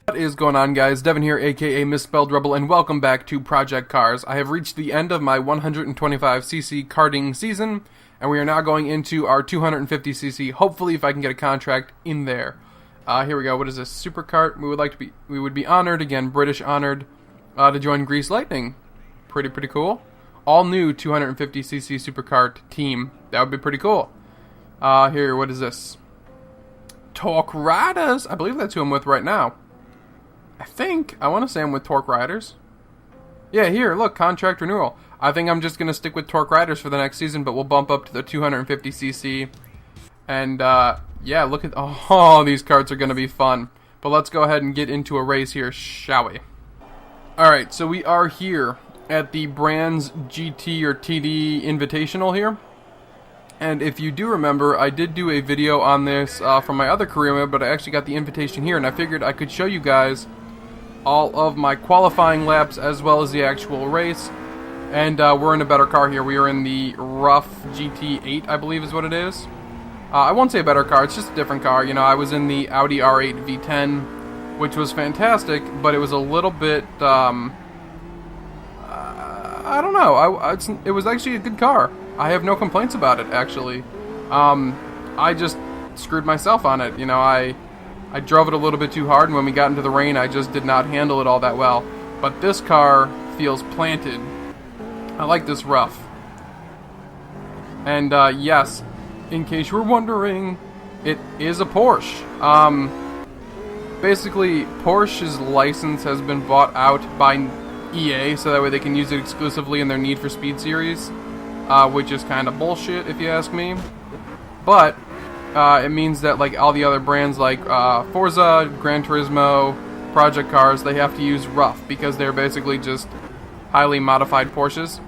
What is going on, guys? Devin here, aka Mispelled Rebel, and welcome back to Project Cars. I have reached the end of my 125cc karting season, and we are now going into our 250cc, hopefully if I can get a contract in there. Here we go. What is this? Superkart. We would be honored, again, British honored, to join Grease Lightning. Pretty cool. All new 250cc superkart team. That would be pretty cool. Here, what is this? Torque Riders. I believe that's who I'm with right now. I want to say I'm with Torque Riders. Yeah, here, look, contract renewal. I think I'm just going to stick with Torque Riders for the next season, but we'll bump up to the 250cc. And, yeah, look at... Oh, these karts are going to be fun. But let's go ahead and get into a race here, shall we? Alright, so we are here at the Brands GT or TD Invitational here. And if you do remember, I did do a video on this from my other career mode, but I actually got the invitation here, and I figured I could show you guys all of my qualifying laps as well as the actual race. And we're in a better car here. We are in the RUF GT8, I believe is what it is. I won't say a better car, it's just a different car. You know, I was in the Audi R8 V10, which was fantastic, but it was a little bit, I don't know, it was actually a good car. I have no complaints about it, actually. I just screwed myself on it. You know, I drove it a little bit too hard, and when we got into the rain, I just did not handle it all that well. But this car feels planted. I like this RUF. And, yes, in case you were wondering, it is a Porsche. Basically, Porsche's license has been bought out by EA, so that way they can use it exclusively in their Need for Speed series. Which is kind of bullshit, if you ask me. But it means that like all the other brands like Forza, Gran Turismo, Project Cars, they have to use RUF because they're basically just highly modified Porsches,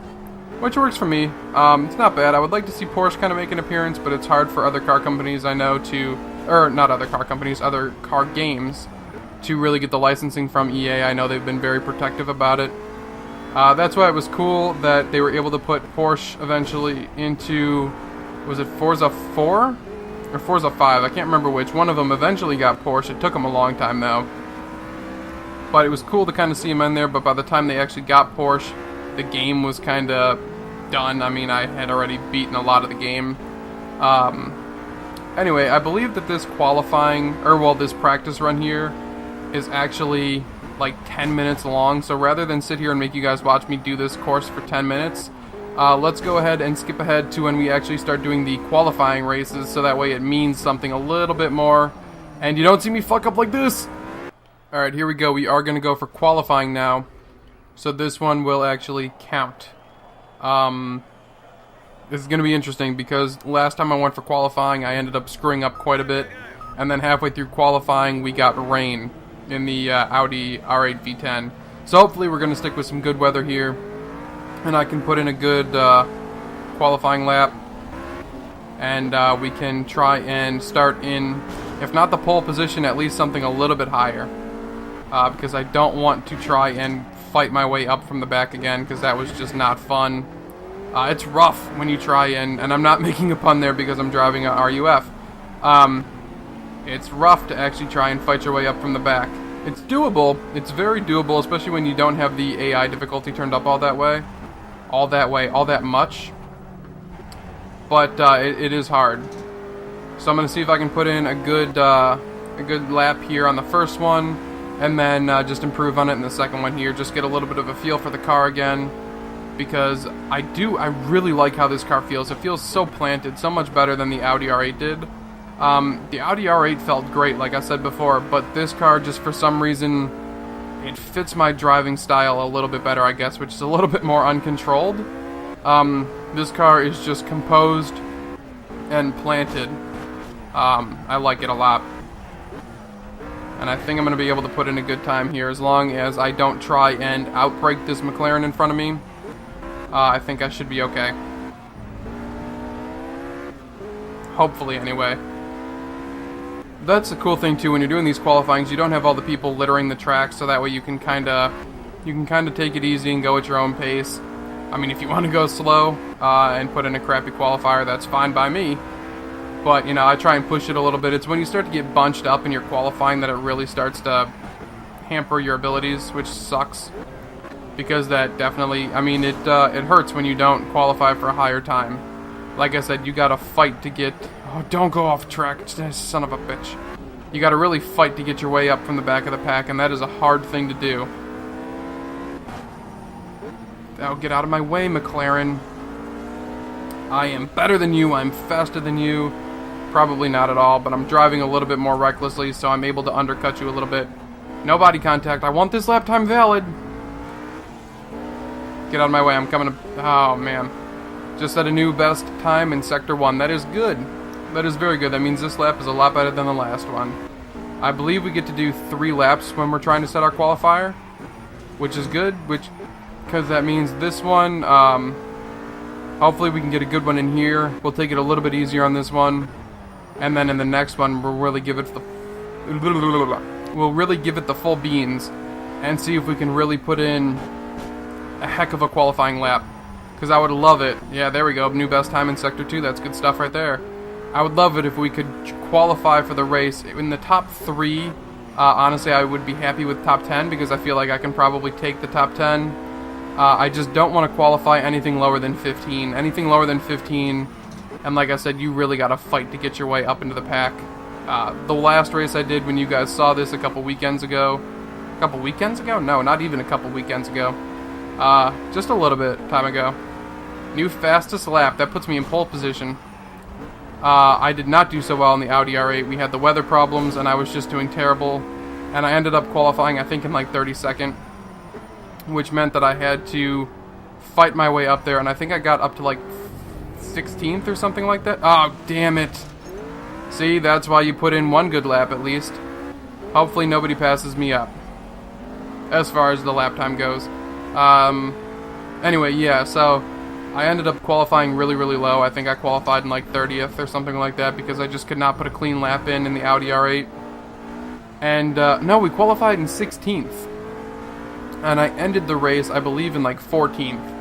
which works for me. It's not bad. I would like to see Porsche kind of make an appearance, but it's hard for other car companies I know to, or not other car companies, other car games to really get the licensing from EA. I know they've been very protective about it. That's why it was cool that they were able to put Porsche eventually into, was it Forza 4? Or Forza 5, I can't remember which. One of them eventually got Porsche. It took them a long time though. But it was cool to kind of see them in there, but by the time they actually got Porsche, the game was kind of done. I mean, I had already beaten a lot of the game. Anyway, I believe that this qualifying, or well, this practice run here is actually like 10 minutes long, so rather than sit here and make you guys watch me do this course for 10 minutes, let's go ahead and skip ahead to when we actually start doing the qualifying races, so that way it means something a little bit more, and you don't see me fuck up like this! Alright, here we go. We are going to go for qualifying now, so this one will actually count. This is going to be interesting, because last time I went for qualifying, I ended up screwing up quite a bit, and then halfway through qualifying, we got rain in the Audi R8 V10. So hopefully we're going to stick with some good weather here, and I can put in a good qualifying lap, and we can try and start in, if not the pole position, at least something a little bit higher, because I don't want to try and fight my way up from the back again, because that was just not fun. It's rough when you try and I'm not making a pun there because I'm driving a RUF. It's rough to actually try and fight your way up from the back. It's doable. It's very doable, especially when you don't have the AI difficulty turned up all that much. But it is hard. So I'm going to see if I can put in a good lap here on the first one, and then just improve on it in the second one here. Just get a little bit of a feel for the car again, because I really like how this car feels. It feels so planted, so much better than the Audi R8 did. The Audi R8 felt great, like I said before, but this car, just for some reason, it fits my driving style a little bit better, I guess, which is a little bit more uncontrolled. This car is just composed and planted. I like it a lot. And I think I'm going to be able to put in a good time here, as long as I don't try and outbrake this McLaren in front of me. I think I should be okay. Hopefully, anyway. That's the cool thing too, when you're doing these qualifyings, you don't have all the people littering the track, so that way you can kinda take it easy and go at your own pace. I mean, if you want to go slow and put in a crappy qualifier, that's fine by me. But, you know, I try and push it a little bit. It's when you start to get bunched up in your qualifying that it really starts to hamper your abilities, which sucks. Because that definitely, I mean, it hurts when you don't qualify for a higher time. Like I said, you gotta fight to get... Oh, don't go off track, son of a bitch. You gotta really fight to get your way up from the back of the pack, and that is a hard thing to do. Oh, get out of my way, McLaren. I am better than you, I'm faster than you. Probably not at all, but I'm driving a little bit more recklessly, so I'm able to undercut you a little bit. No body contact. I want this lap time valid. Get out of my way, I'm coming to... Oh, man. Just set a new best time in Sector 1. That is good. That is very good. That means this lap is a lot better than the last one. I believe we get to do 3 laps when we're trying to set our qualifier, which is good, because that means this one, hopefully we can get a good one in here. We'll take it a little bit easier on this one, and then in the next one we'll really give it the full beans and see if we can really put in a heck of a qualifying lap, because I would love it. Yeah, there we go, new best time in Sector 2. That's good stuff right there. I would love it if we could qualify for the race in the top 3. Honestly, I would be happy with top 10 because I feel like I can probably take the top 10. I just don't want to qualify anything lower than 15. Anything lower than 15, and like I said, you really got to fight to get your way up into the pack. The last race I did, when you guys saw this a couple weekends ago... A couple weekends ago? No, not even a couple weekends ago. Just a little bit time ago. New fastest lap. That puts me in pole position. I did not do so well in the Audi R8. We had the weather problems, and I was just doing terrible. And I ended up qualifying, I think, in like 32nd, which meant that I had to fight my way up there, and I think I got up to like 16th or something like that. Oh, damn it. See, that's why you put in one good lap at least. Hopefully nobody passes me up, as far as the lap time goes. Anyway, yeah, so I ended up qualifying really, really low. I think I qualified in like 30th or something like that because I just could not put a clean lap in the Audi R8. And, no, we qualified in 16th. And I ended the race, I believe, in like 14th.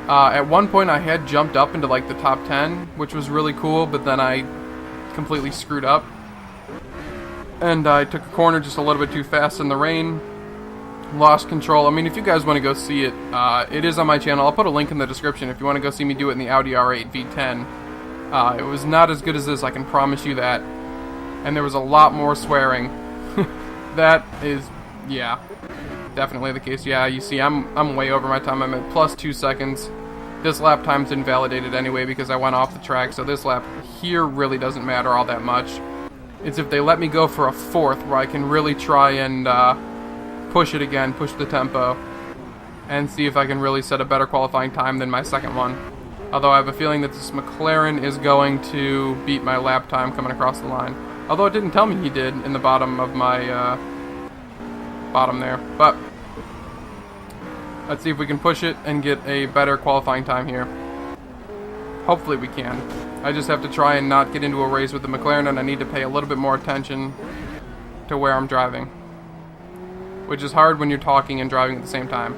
At one point I had jumped up into like the top 10, which was really cool, but then I completely screwed up. And I took a corner just a little bit too fast in the rain. Lost control. I mean, if you guys want to go see it, it is on my channel. I'll put a link in the description if you want to go see me do it in the Audi R8 V10. It was not as good as this, I can promise you that. And there was a lot more swearing. That is, yeah, definitely the case. Yeah, you see, I'm way over my time. I'm at plus 2 seconds. This lap time's invalidated anyway because I went off the track, so this lap here really doesn't matter all that much. It's if they let me go for a 4th where I can really try and push it again, push the tempo, and see if I can really set a better qualifying time than my second one. Although I have a feeling that this McLaren is going to beat my lap time coming across the line. Although it didn't tell me he did in the bottom of my, bottom there. But let's see if we can push it and get a better qualifying time here. Hopefully we can. I just have to try and not get into a race with the McLaren, and I need to pay a little bit more attention to where I'm driving. Which is hard when you're talking and driving at the same time.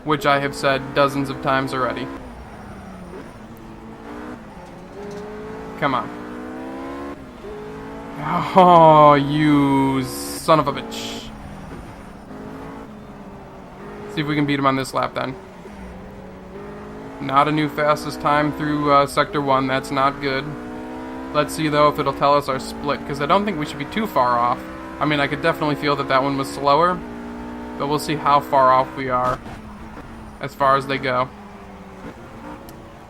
Which I have said dozens of times already. Come on. Oh, you son of a bitch. See if we can beat him on this lap then. Not a new fastest time through Sector 1. That's not good. Let's see, though, if it'll tell us our split, because I don't think we should be too far off. I mean, I could definitely feel that that one was slower, but we'll see how far off we are as far as they go.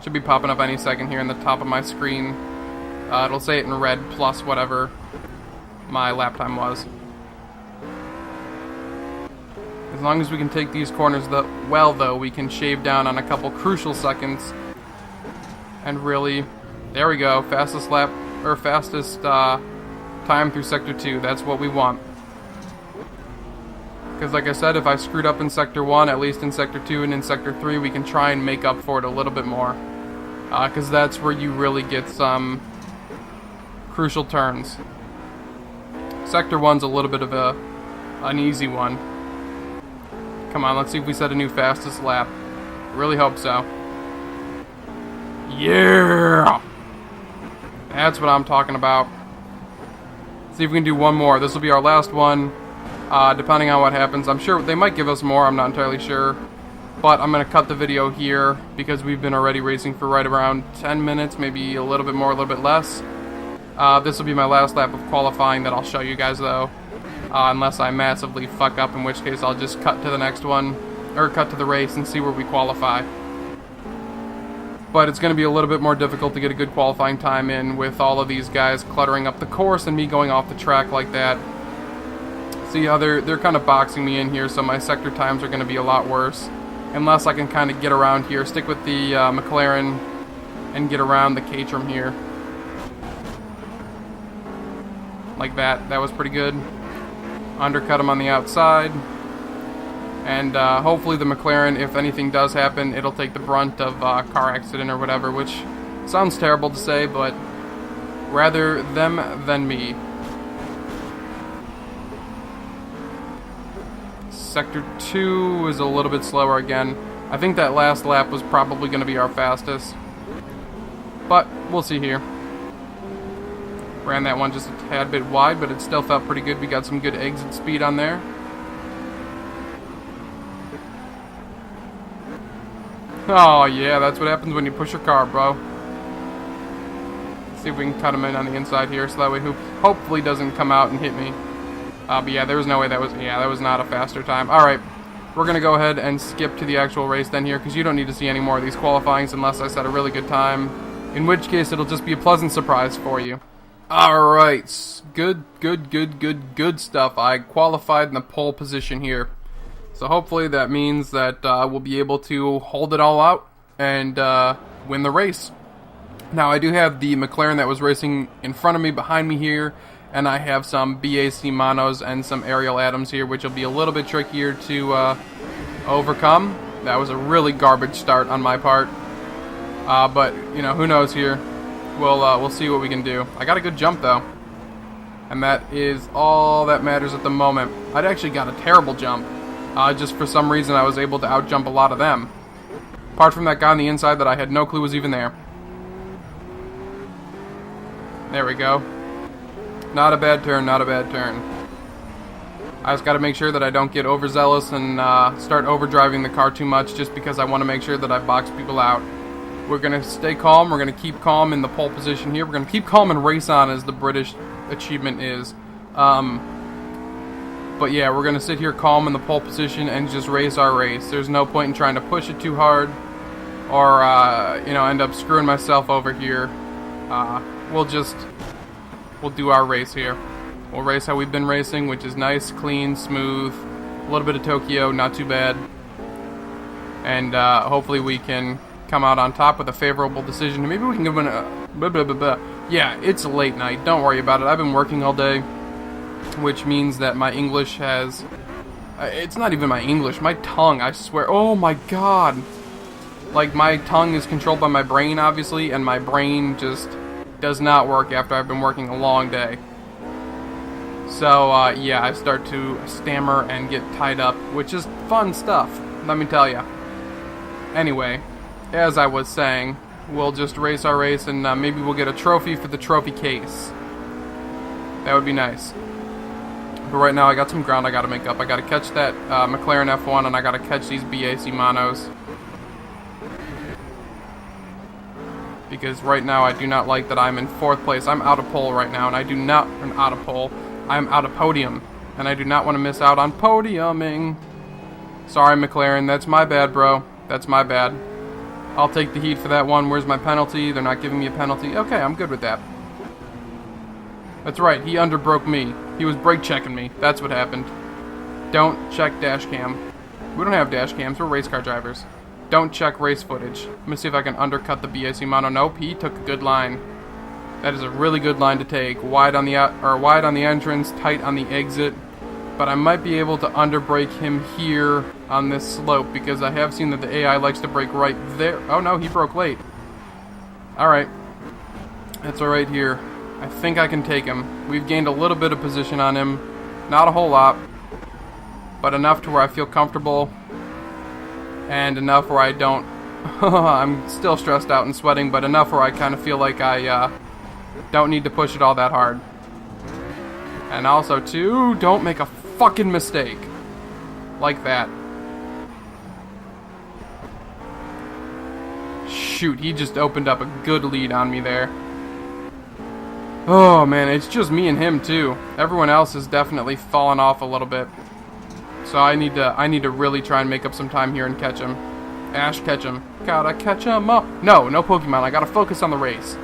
Should be popping up any second here in the top of my screen. It'll say it in red plus whatever my lap time was. As long as we can take these corners well, though, we can shave down on a couple crucial seconds. And really, there we go, fastest lap, or fastest time through Sector 2. That's what we want. Because like I said, if I screwed up in Sector 1, at least in Sector 2 and in Sector 3, we can try and make up for it a little bit more. Because that's where you really get some crucial turns. Sector 1's a little bit of an easy one. Come on, let's see if we set a new fastest lap. Really hope so. Yeah! That's what I'm talking about. See if we can do one more. This will be our last one. depending on what happens. I'm sure they might give us more, I'm not entirely sure. But I'm going to cut the video here because we've been already racing for right around 10 minutes, maybe a little bit more, a little bit less. This will be my last lap of qualifying that I'll show you guys though. Unless I massively fuck up, in which case I'll just cut to the next one, or cut to the race and see where we qualify. But it's going to be a little bit more difficult to get a good qualifying time in with all of these guys cluttering up the course and me going off the track like that. See how they're kind of boxing me in here, so my sector times are going to be a lot worse. Unless I can kind of get around here, stick with the McLaren and get around the Caterham here. Like that. That was pretty good. Undercut him on the outside. And hopefully the McLaren, if anything does happen, it'll take the brunt of car accident or whatever, which sounds terrible to say, but rather them than me. Sector 2 is a little bit slower again. I think that last lap was probably going to be our fastest. But we'll see here. Ran that one just a tad bit wide, but it still felt pretty good. We got some good exit speed on there. Oh yeah, that's what happens when you push your car, bro. Let's see if we can cut him in on the inside here, so that way he hopefully doesn't come out and hit me. But yeah, there was no way that was not a faster time. Alright, we're going to go ahead and skip to the actual race then here, because you don't need to see any more of these qualifyings unless I set a really good time. In which case, it'll just be a pleasant surprise for you. Alright, good stuff. I qualified in the pole position here. So hopefully that means that we'll be able to hold it all out and win the race. Now, I do have the McLaren that was racing in front of me, behind me here. And I have some BAC monos and some Ariel Adams here, which will be a little bit trickier to overcome. That was a really garbage start on my part. But, you know, who knows here. We'll see what we can do. I got a good jump, though. And that is all that matters at the moment. I'd actually got a terrible jump. Just for some reason, I was able to outjump a lot of them. Apart from that guy on the inside that I had no clue was even there. There we go. Not a bad turn, not a bad turn. I just got to make sure that I don't get overzealous and start overdriving the car too much, just because I want to make sure that I box people out. We're going to stay calm. We're going to keep calm in the pole position here. We're going to keep calm and race on, as the British achievement is. But yeah, we're going to sit here calm in the pole position and just race our race. There's no point in trying to push it too hard or, you know, end up screwing myself over here. We'll do our race here. We'll race how we've been racing, which is nice, clean, smooth, a little bit of Tokyo, not too bad. And hopefully we can come out on top with a favorable decision. Maybe we can give a... Yeah, it's a late night. Don't worry about it. I've been working all day, which means that my English has... it's not even my English. My tongue, I swear. Oh my god. Like, my tongue is controlled by my brain, obviously, and my brain just does not work after I've been working a long day. So, yeah, I start to stammer and get tied up, which is fun stuff, let me tell ya. Anyway, as I was saying, we'll just race our race, and maybe we'll get a trophy for the trophy case. That would be nice. But right now, I got some ground I gotta make up. I gotta catch that McLaren F1, and I gotta catch these BAC monos. Because right now I do not like that I'm in 4th place. I'm out of pole right now, and I do not... out of pole. I'm out of podium. And I do not want to miss out on podiuming. Sorry, McLaren. That's my bad, bro. That's my bad. I'll take the heat for that one. Where's my penalty? They're not giving me a penalty. Okay, I'm good with that. That's right. He underbroke me. He was brake checking me. That's what happened. Don't check dash cam. We don't have dash cams. We're race car drivers. Don't check race footage. Let me see if I can undercut the BAC mono. Nope, he took a good line. That is a really good line to take. Wide on the wide on the entrance, tight on the exit. But I might be able to underbrake him here on this slope, because I have seen that the AI likes to brake right there. Oh no, he broke late. Alright. That's alright here. I think I can take him. We've gained a little bit of position on him. Not a whole lot. But enough to where I feel comfortable. And enough where I don't... I'm still stressed out and sweating, but enough where I kind of feel like I don't need to push it all that hard. And also, too, don't make a fucking mistake. Like that. Shoot, he just opened up a good lead on me there. Oh man, it's just me and him too. Everyone else has definitely fallen off a little bit. So I need to really try and make up some time here and catch him. Ash, catch him. Gotta catch him up. No Pokemon. I gotta focus on the race.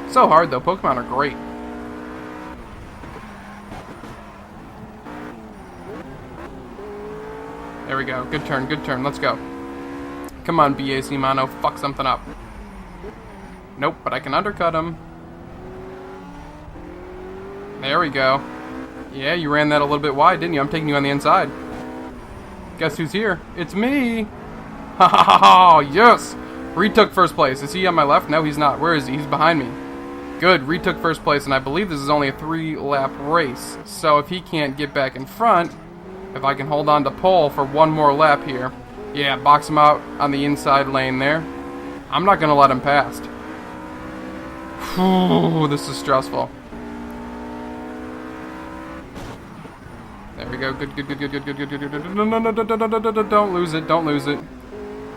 So hard though. Pokemon are great. There we go. Good turn, good turn. Let's go. Come on, BAC Mono. Fuck something up. Nope, but I can undercut him. There we go. Yeah, you ran that a little bit wide, didn't you? I'm taking you on the inside. Guess who's here? It's me! Ha ha ha ha! Yes! Retook first place. Is he on my left? No, he's not. Where is he? He's behind me. Good. Retook first place, and I believe this is only a 3-lap race. So if he can't get back in front, if I can hold on to pole for one more lap here. Yeah, box him out on the inside lane there. I'm not going to let him past. Whew, this is stressful. There we go. Good. No, don't lose it. Don't lose it.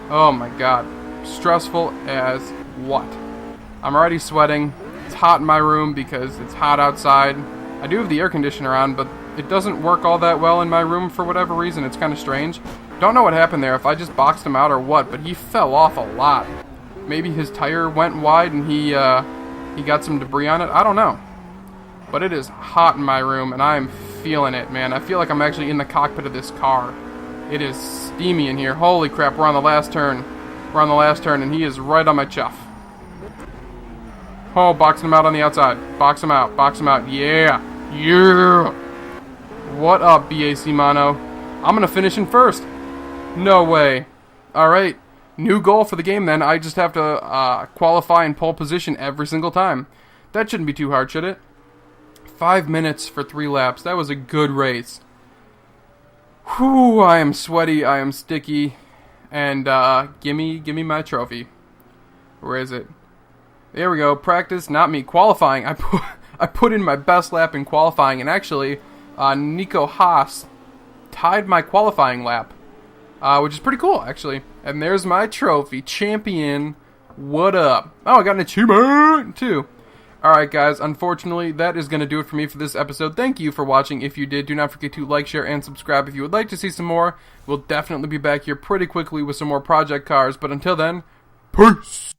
Oh my god. Stressful as what? I'm already sweating. It's hot in my room because it's hot outside. I do have the air conditioner on, but it doesn't work all that well in my room for whatever reason. It's kind of strange. Don't know what happened there, if I just boxed him out or what, but he fell off a lot. Maybe his tire went wide and he got some debris on it. I don't know. But it is hot in my room, and I am feeling it, man. I feel like I'm actually in the cockpit of this car. It is steamy in here. Holy crap, we're on the last turn. We're on the last turn, and he is right on my chuff. Oh, boxing him out on the outside. Box him out. Box him out. Yeah. Yeah. What up, BAC Mono? I'm going to finish in first. No way. Alright. New goal for the game, then. I just have to qualify in pole position every single time. That shouldn't be too hard, should it? 5 minutes for 3 laps. That was a good race. Whew, I am sweaty, I am sticky, and gimme my trophy. Where is it? There we go. Practice, not me. Qualifying. I put in my best lap in qualifying, and actually, Nico Haas tied my qualifying lap, which is pretty cool, actually. And there's my trophy, champion. What up? Oh, I got an achievement too. Alright guys, unfortunately, that is going to do it for me for this episode. Thank you for watching. If you did, do not forget to like, share, and subscribe if you would like to see some more. We'll definitely be back here pretty quickly with some more project cars, but until then, peace!